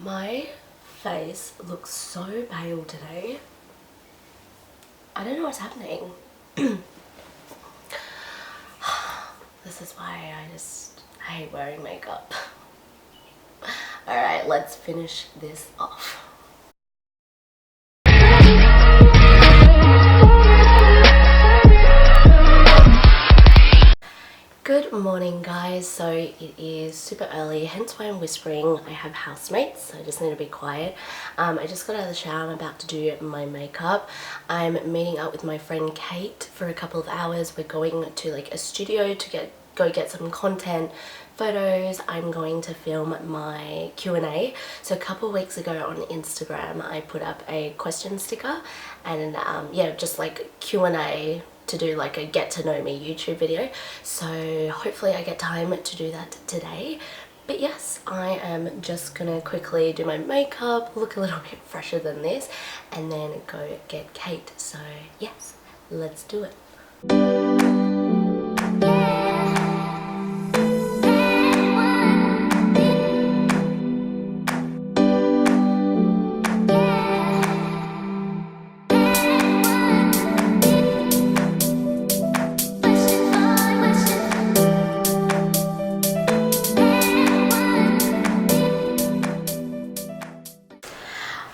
My face looks so pale today. I don't know what's happening. This is why I just hate wearing makeup. Alright, let's finish this off. Good morning guys. So it is super early, hence why I'm whispering. I have housemates, so I just need to be quiet. I just got out of the shower. I'm about to do my makeup. I'm meeting up with my friend Kate for a couple of hours. We're going to like a studio to go get some content, photos. I'm going to film my Q&A. So a couple of weeks ago on Instagram I put up a question sticker and yeah, just like Q&A to do like a get to know me YouTube video. So hopefully I get time to do that today. But yes, I am just gonna quickly do my makeup, look a little bit fresher than this, and then go get Kate. So yes, let's do it.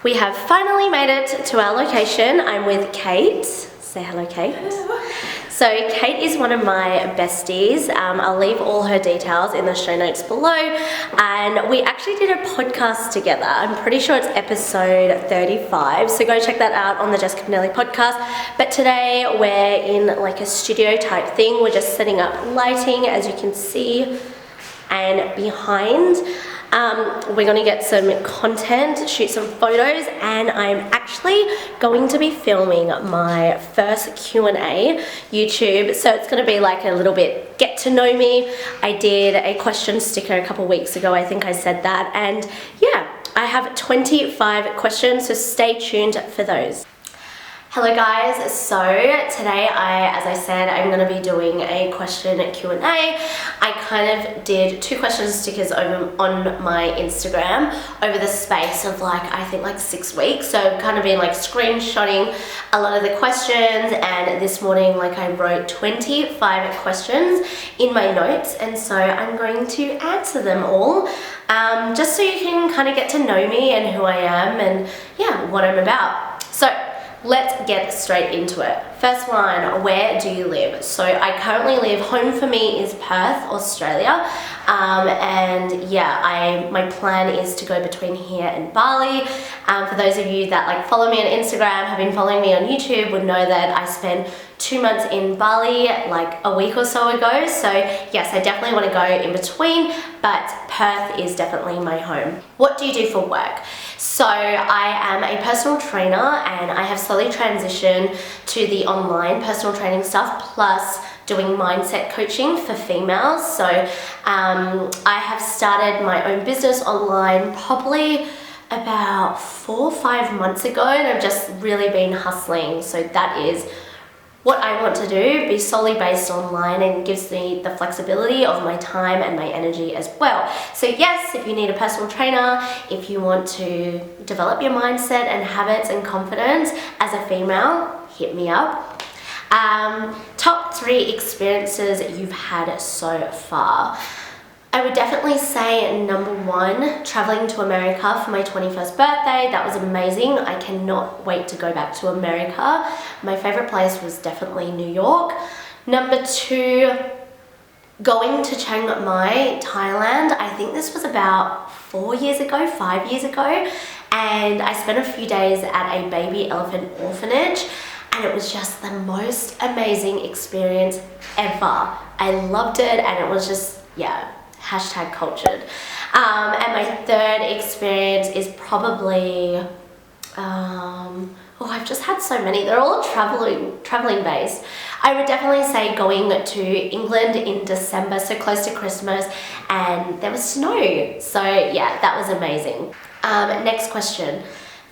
We have finally made it to our location. I'm with Kate. Say hello, Kate. Hello. So Kate is one of my besties. I'll leave all her details in the show notes below. And we actually did a podcast together. I'm pretty sure it's episode 35. So go check that out on the Jessica Pinili Podcast. But today we're in like a studio type thing. We're just setting up lighting, as you can see. And behind, we're going to get some content, shoot some photos, and I'm actually going to be filming my first Q&A YouTube. So it's going to be like a little bit get to know me. I did a question sticker a couple weeks ago, I think I said that, and yeah, I have 25 questions, so stay tuned for those. Hello guys, so today as I said, I'm going to be doing a question Q&A. I kind of did 2 question stickers over on my Instagram over the space of like, I think like 6 weeks. So kind of been like screenshotting a lot of the questions, and this morning like I wrote 25 questions in my notes, and so I'm going to answer them all just so you can kind of get to know me and who I am and yeah, what I'm about. So let's get straight into it. First one, where do you live? So I currently live, home for me is Perth, Australia. And yeah, my plan is to go between here and Bali. For those of you that like follow me on Instagram, have been following me on YouTube, would know that I spent 2 months in Bali like a week or so ago. So yes, I definitely want to go in between, but Perth is definitely my home. What do you do for work? So I am a personal trainer, and I have slowly transitioned to the online personal training stuff, plus doing mindset coaching for females. So I have started my own business online probably about 4 or 5 months ago, and I've just really been hustling. So that is what I want to do, be solely based online, and gives me the flexibility of my time and my energy as well. So yes, if you need a personal trainer, if you want to develop your mindset and habits and confidence as a female, hit me up. Top 3 experiences you've had so far. I would definitely say number 1, traveling to America for my 21st birthday. That was amazing. I cannot wait to go back to America. My favorite place was definitely New York. Number 2, going to Chiang Mai, Thailand. I think this was about 4 years ago, 5 years ago. And I spent a few days at a baby elephant orphanage. And it was just the most amazing experience ever. I loved it, and it was just, yeah, #cultured. And my 3rd experience is probably, I've just had so many. They're all traveling based. I would definitely say going to England in December, so close to Christmas, and there was snow. So yeah, that was amazing. Next question,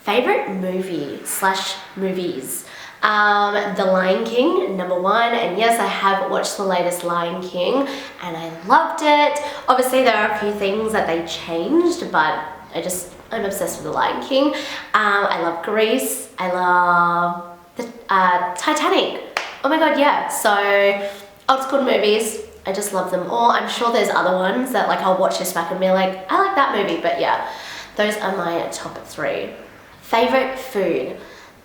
favorite movie/movies? The Lion King, number 1, and yes, I have watched the latest Lion King and I loved it. Obviously there are a few things that they changed, but I'm obsessed with The Lion King. I love Grease. I love the Titanic. Oh my god, yeah. So old school movies, I just love them all. I'm sure there's other ones that like I'll watch this back and be like, I like that movie, but yeah, those are my top 3. Favorite food.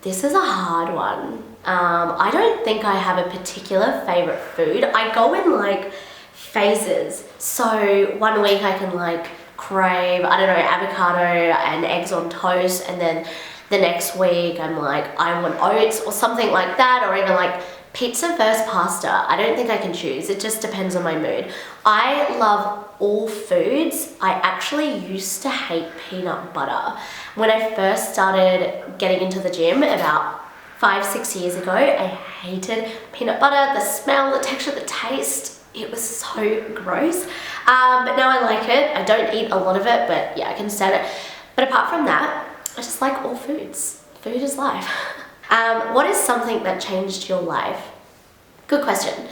This is a hard one. I don't think I have a particular favorite food. I go in like phases. So one week I can like crave, I don't know, avocado and eggs on toast, and then the next week I'm like, I want oats or something like that, or even like pizza versus pasta. I don't think I can choose. It just depends on my mood. I love all foods. I actually used to hate peanut butter. When I first started getting into the gym about 5-6 years ago, I hated peanut butter, the smell, the texture, the taste. It was so gross. But now I like it. I don't eat a lot of it, but yeah, I can stand it. But apart from that, I just like all foods. Food is life. What is something that changed your life? Good question.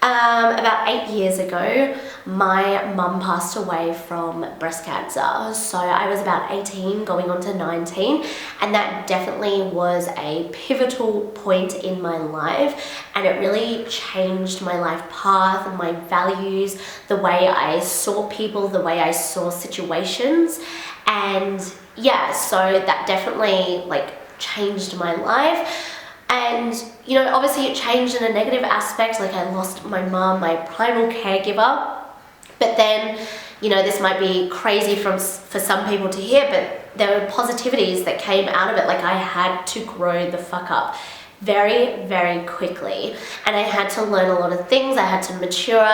About 8 years ago, my mum passed away from breast cancer. So I was about 18 going on to 19, and that definitely was a pivotal point in my life, and it really changed my life path and my values, the way I saw people, the way I saw situations. And yeah, so that definitely like changed my life. And you know, obviously it changed in a negative aspect, like I lost my mum, my primal caregiver. But then, you know, this might be crazy for some people to hear, but there were positivities that came out of it. Like I had to grow the fuck up very, very quickly, and I had to learn a lot of things. I had to mature.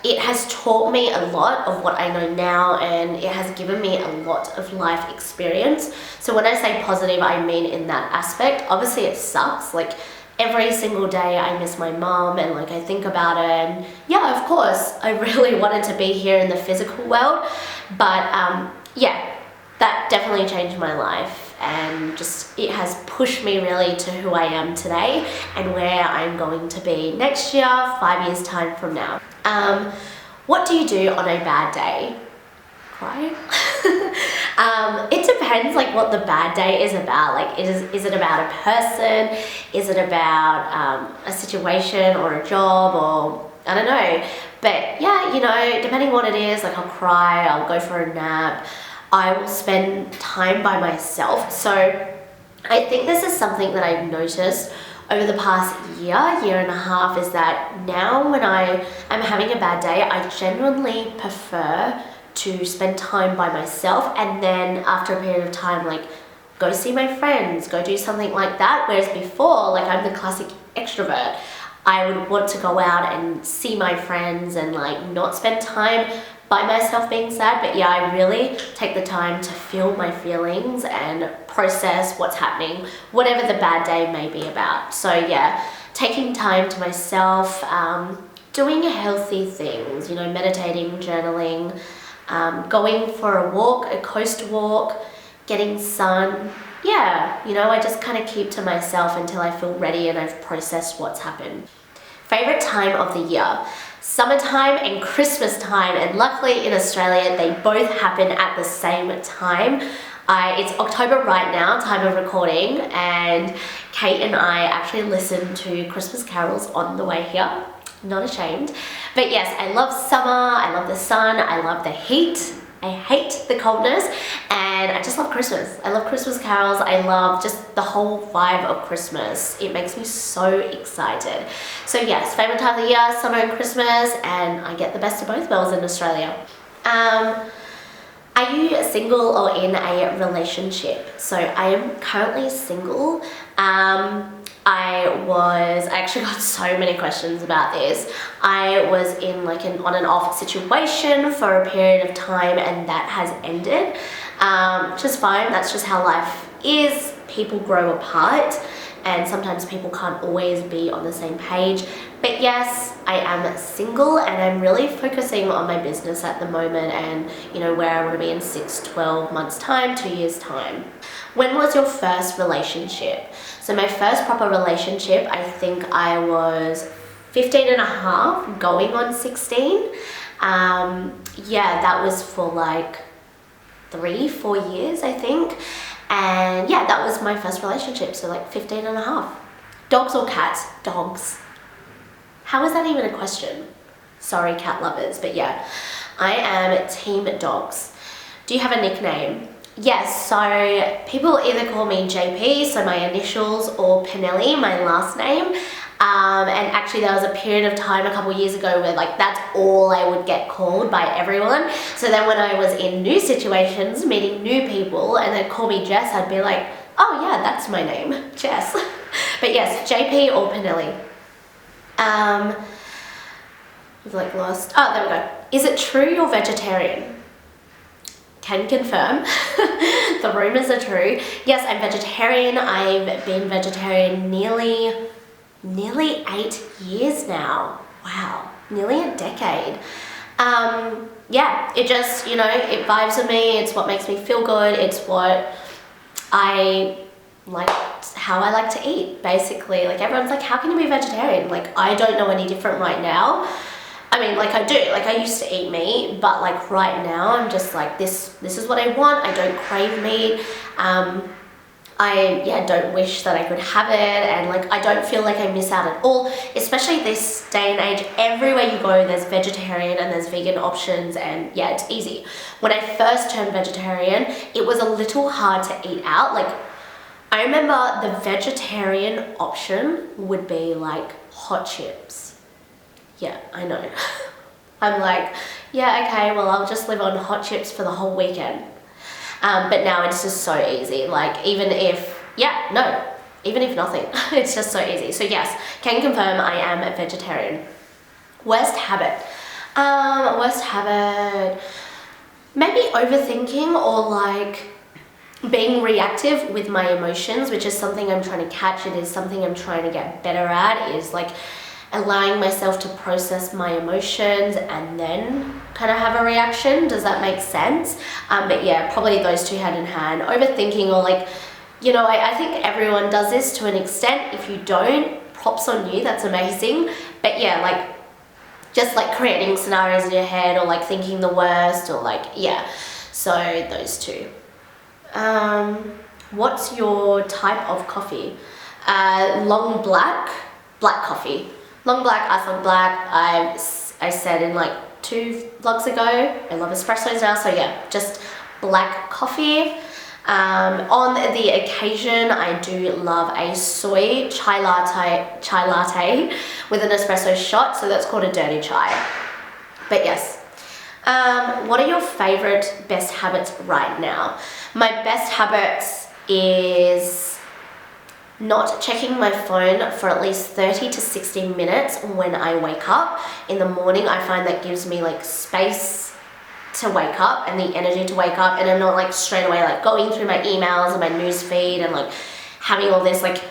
It has taught me a lot of what I know now, and it has given me a lot of life experience. So when I say positive, I mean in that aspect. Obviously it sucks, like every single day I miss my mom, and like I think about it, and yeah, of course I really wanted to be here in the physical world, but that definitely changed my life, and just it has pushed me really to who I am today and where I'm going to be next year, 5 years time from now. What do you do on a bad day? Cry? It depends like what the bad day is about. Like is it about a person? Is it about a situation or a job, or I don't know. But yeah, you know, depending what it is, like I'll cry, I'll go for a nap, I will spend time by myself. So I think this is something that I've noticed over the past year and a half, is that now when I am having a bad day, I genuinely prefer to spend time by myself, and then after a period of time, like go see my friends, go do something like that. Whereas before, like I'm the classic extrovert. I would want to go out and see my friends and like not spend time by myself being sad. But yeah, I really take the time to feel my feelings and process what's happening, whatever the bad day may be about. So yeah, taking time to myself, doing healthy things, you know, meditating, journaling, going for a walk, a coast walk, getting sun. Yeah, you know, I just kind of keep to myself until I feel ready and I've processed what's happened. Favorite time of the year? Summertime and Christmas time, and luckily in Australia they both happen at the same time. It's October right now, time of recording, and Kate and I actually listened to Christmas carols on the way here. Not ashamed. But yes, I love summer, I love the sun, I love the heat, I hate the coldness, and I just love Christmas. I love Christmas carols, I love just the whole vibe of Christmas. It makes me so excited. So yes, favorite time of the year, summer and Christmas, and I get the best of both worlds in Australia. Are you single or in a relationship? So I am currently single. I actually got so many questions about this. I was in like an on and off situation for a period of time, and that has ended, which is fine. That's just how life is. People grow apart, and sometimes people can't always be on the same page. But yes, I am single, and I'm really focusing on my business at the moment, and you know, where I want to be in 6-12 months time, 2 years time. When was your first relationship? So my first proper relationship, I think I was 15 and a half, going on 16. Yeah, that was for like 3-4 years, I think. And yeah, that was my first relationship, so like 15 and a half. Dogs or cats? Dogs. How is that even a question? Sorry, cat lovers, but yeah, I am team dogs. Do you have a nickname? Yes, so people either call me JP, so my initials, or Pinili, my last name. And actually there was a period of time a couple years ago where like that's all I would get called by everyone. So then when I was in new situations, meeting new people, and they'd call me Jess, I'd be like, oh yeah, that's my name, Jess. But yes, JP or Pinili. I've like lost. Oh, there we go. Is it true you're vegetarian? Can confirm. The rumors are true. Yes, I'm vegetarian. I've been vegetarian nearly 8 years now. Wow, nearly a decade. Yeah, it just, it vibes with me. It's what makes me feel good. It's what I like, how I like to eat, basically. Like everyone's like, how can you be vegetarian? Like, I don't know any different right now. I mean, like I do, like I used to eat meat, but like right now I'm just like, this is what I want. I don't crave meat. I don't wish that I could have it, and like I don't feel like I miss out at all, especially this day and age. Everywhere you go there's vegetarian and there's vegan options, and yeah, it's easy. When I first turned vegetarian, it was a little hard to eat out. Like I remember the vegetarian option would be like hot chips. Yeah, I know. I'm like, yeah, okay, well, I'll just live on hot chips for the whole weekend. But now it's just so easy. Like, even if nothing, it's just so easy. So yes, can confirm I am a vegetarian. Worst habit. Worst habit, maybe overthinking or like being reactive with my emotions, which is something I'm trying to catch. It is something I'm trying to get better at, is like allowing myself to process my emotions and then kind of have a reaction. Does that make sense? But yeah, probably those two hand in hand. Overthinking, or like, I think everyone does this to an extent. If you don't, props on you, that's amazing. But yeah, like just like creating scenarios in your head, or like thinking the worst, or like, yeah. So those two. What's your type of coffee? Long black coffee. Long black, ice long black. I said in like 2 vlogs ago, I love espressos now, so yeah, just black coffee. On the occasion, I do love a soy chai latte with an espresso shot, so that's called a dirty chai. But yes. What are your favorite best habits right now? My best habits is not checking my phone for at least 30 to 60 minutes when I wake up. In the morning, I find that gives me like space to wake up and the energy to wake up, and I'm not like straight away like going through my emails and my news feed and like having all this like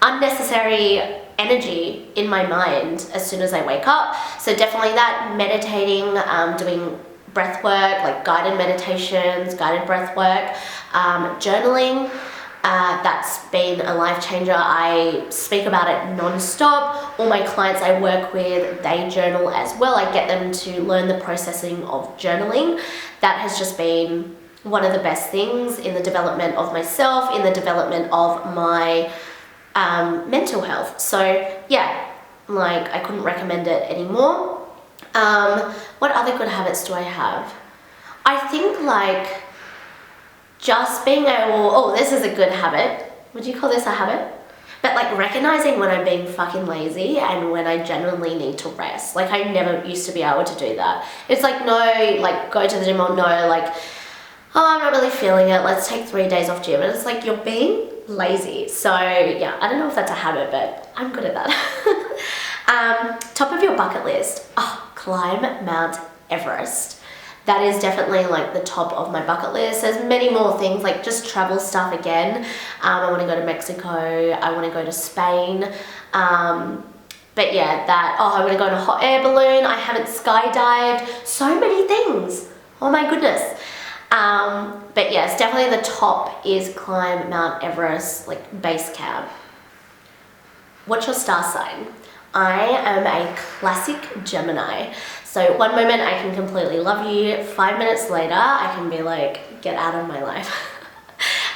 unnecessary energy in my mind as soon as I wake up. So definitely that, meditating, doing breath work, like guided meditations, guided breath work, journaling. That's been a life changer. I speak about it non-stop. All my clients I work with, they journal as well. I get them to learn the processing of journaling. That has just been one of the best things in the development of myself, in the development of my mental health. So yeah, like I couldn't recommend it anymore. What other good habits do I have? I think like just being able, this is a good habit. Would you call this a habit? But like recognizing when I'm being fucking lazy and when I genuinely need to rest. Like I never used to be able to do that. It's like, no, like go to the gym, or no, like, I'm not really feeling it. Let's take 3 days off gym. And it's like, you're being lazy. So yeah, I don't know if that's a habit, but I'm good at that. Top of your bucket list. Climb Mount Everest. That is definitely like the top of my bucket list. There's many more things, like just travel stuff again. I want to go to Mexico. I want to go to Spain. But yeah, I want to go on a hot air balloon. I haven't skydived. So many things. Oh my goodness. But yes, definitely the top is climb Mount Everest, like base camp. What's your star sign? I am a classic Gemini. So one moment I can completely love you, 5 minutes later I can be like, get out of my life.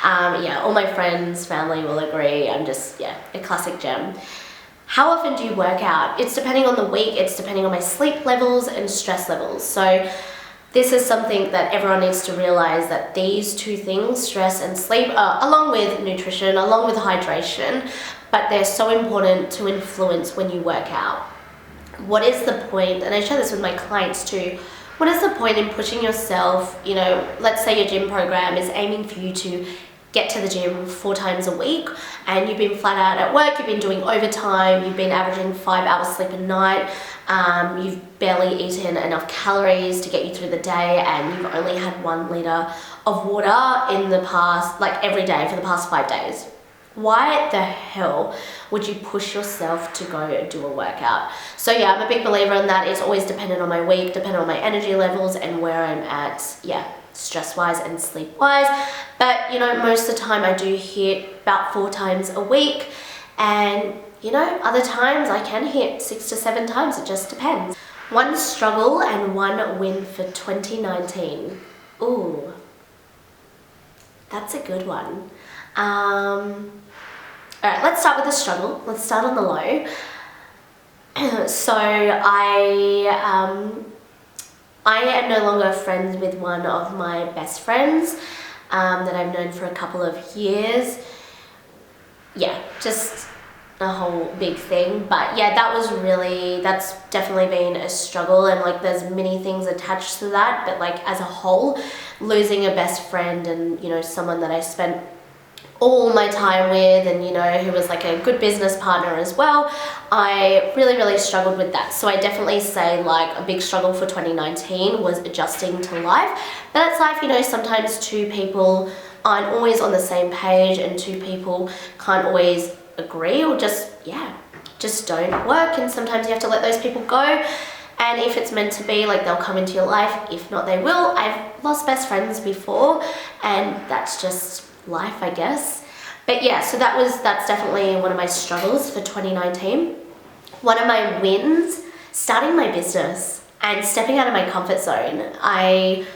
All my friends, family will agree. I'm just, a classic Gem. How often do you work out? It's depending on the week, it's depending on my sleep levels and stress levels. So this is something that everyone needs to realize, that these two things, stress and sleep, along with nutrition, along with hydration, but they're so important to influence when you work out. What is the point, and I share this with my clients too, what is the point in pushing yourself? Let's say your gym program is aiming for you to get to the gym 4 times a week, and you've been flat out at work, you've been doing overtime, you've been averaging 5 hours sleep a night, you've barely eaten enough calories to get you through the day, and you've only had 1 liter of water in the past, like every day for the past 5 days. Why the hell would you push yourself to go do a workout? So I'm a big believer in that. It's always dependent on my week, dependent on my energy levels and where I'm at, stress-wise and sleep-wise. But, most of the time I do hit about 4 times a week, and, other times I can hit 6 to 7 times. It just depends. 1 struggle and 1 win for 2019. Ooh, that's a good one. Alright, let's start with the struggle. Let's start on the low. So I am no longer friends with one of my best friends that I've known for a couple of years. Just a whole big thing. But that's definitely been a struggle, and like there's many things attached to that, but like as a whole, losing a best friend and someone that I spent all my time with, and who was like a good business partner as well, I really struggled with that. So I definitely say like a big struggle for 2019 was adjusting to life. But that's life, sometimes 2 people aren't always on the same page, and 2 people can't always agree, or just don't work, and sometimes you have to let those people go. And if it's meant to be, like, they'll come into your life. If not, they will. I've lost best friends before, and that's just life, I guess. But so that's definitely one of my struggles for 2019. One of my wins, starting my business and stepping out of my comfort zone. I'm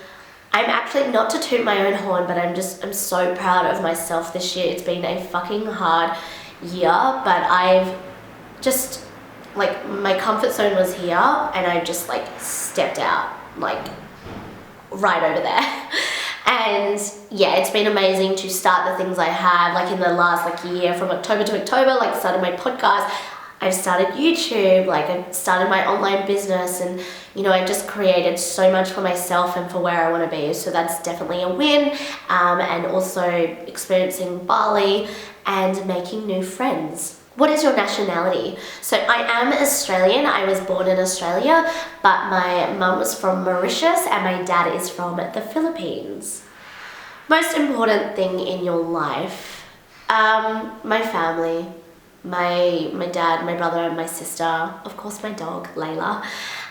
actually, not to toot my own horn, but I'm so proud of myself this year. It's been a fucking hard year, but I've just, like, my comfort zone was here, and I just like stepped out, like right over there. And it's been amazing to start the things I have, like in the last year, from October to October, like started my podcast, I've started YouTube, like I've started my online business, and I've just created so much for myself and for where I want to be. So that's definitely a win. And also experiencing Bali and making new friends. What is your nationality? So I am Australian. I was born in Australia, but my mum was from Mauritius and my dad is from the Philippines. Most important thing in your life? My family. My dad, my brother, and my sister. Of course, my dog, Layla.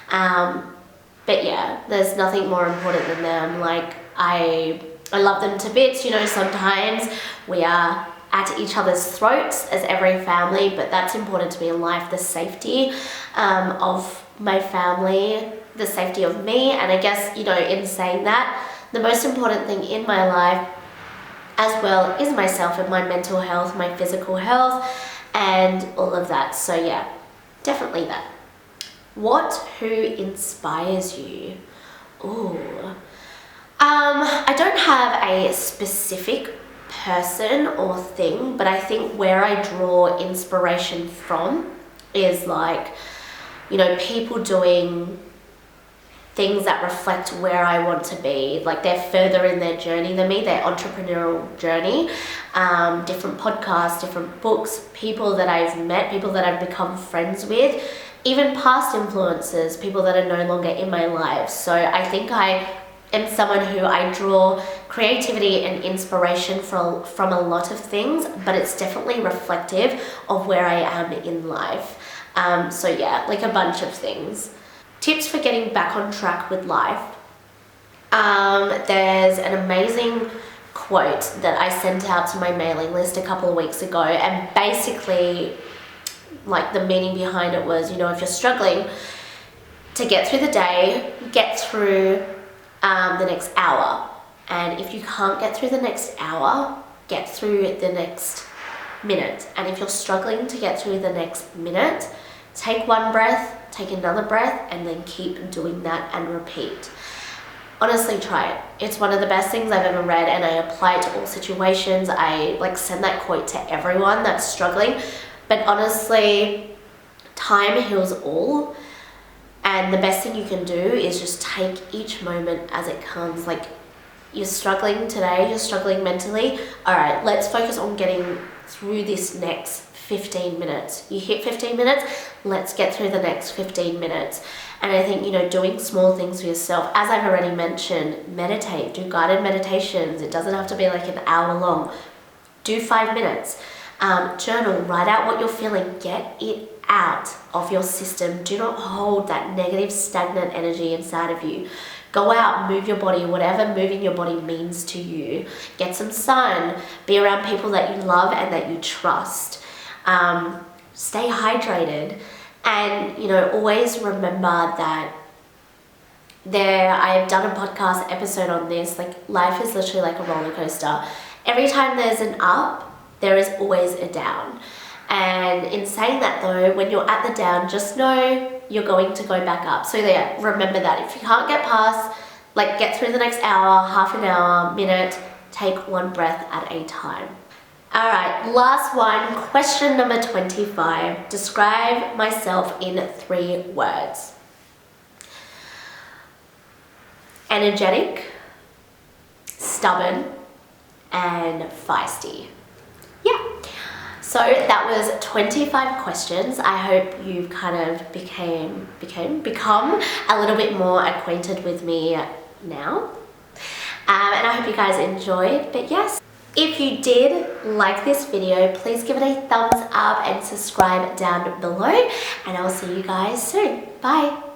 But there's nothing more important than them. Like, I love them to bits. Sometimes we are at each other's throats as every family, but that's important to me in life. The safety of my family, the safety of me, and I guess, in saying that, the most important thing in my life as well is myself and my mental health, my physical health, and all of that. So definitely that. Who inspires you? Ooh. I don't have a specific person or thing, but I think where I draw inspiration from is people doing things that reflect where I want to be. Like, they're further in their journey than me, their entrepreneurial journey. Different podcasts, different books, people that I've met, people that I've become friends with, even past influences, people that are no longer in my life. So I think I am someone who I draw creativity and inspiration from a lot of things, but it's definitely reflective of where I am in life. A bunch of things. Tips for getting back on track with life. There's an amazing quote that I sent out to my mailing list a couple of weeks ago, and basically like the meaning behind it was, you know, if you're struggling to get through the day, get through the next hour. And if you can't get through the next hour, get through the next minute. And if you're struggling to get through the next minute, take one breath, take another breath, and then keep doing that and repeat. Honestly, try it. It's one of the best things I've ever read, and I apply it to all situations. I like send that quote to everyone that's struggling. But honestly, time heals all. And the best thing you can do is just take each moment as it comes. Like, you're struggling today, you're struggling mentally. All right, let's focus on getting through this next 15 minutes. You hit 15 minutes, let's get through the next 15 minutes. And I think, you know, doing small things for yourself, as I've already mentioned, meditate, do guided meditations. It doesn't have to be like an hour long. Do 5 minutes. Journal, write out what you're feeling, get it out of your system. Do not hold that negative, stagnant energy inside of you. Go out, move your body, whatever moving your body means to you. Get some sun, be around people that you love and that you trust. Stay hydrated, and, you know, always remember that I've done a podcast episode on this, like, life is literally like a roller coaster. Every time there's an up, there is always a down. And in saying that though, when you're at the down, just know you're going to go back up. So yeah, remember that. If you can't get past, like, get through the next hour, half an hour, minute, take one breath at a time. All right, last one, question number 25. Describe myself in 3 words. Energetic, stubborn, and feisty. Yeah. So that was 25 questions. I hope you've kind of become a little bit more acquainted with me now. And I hope you guys enjoyed. But yes, if you did like this video, please give it a thumbs up and subscribe down below. And I'll see you guys soon. Bye.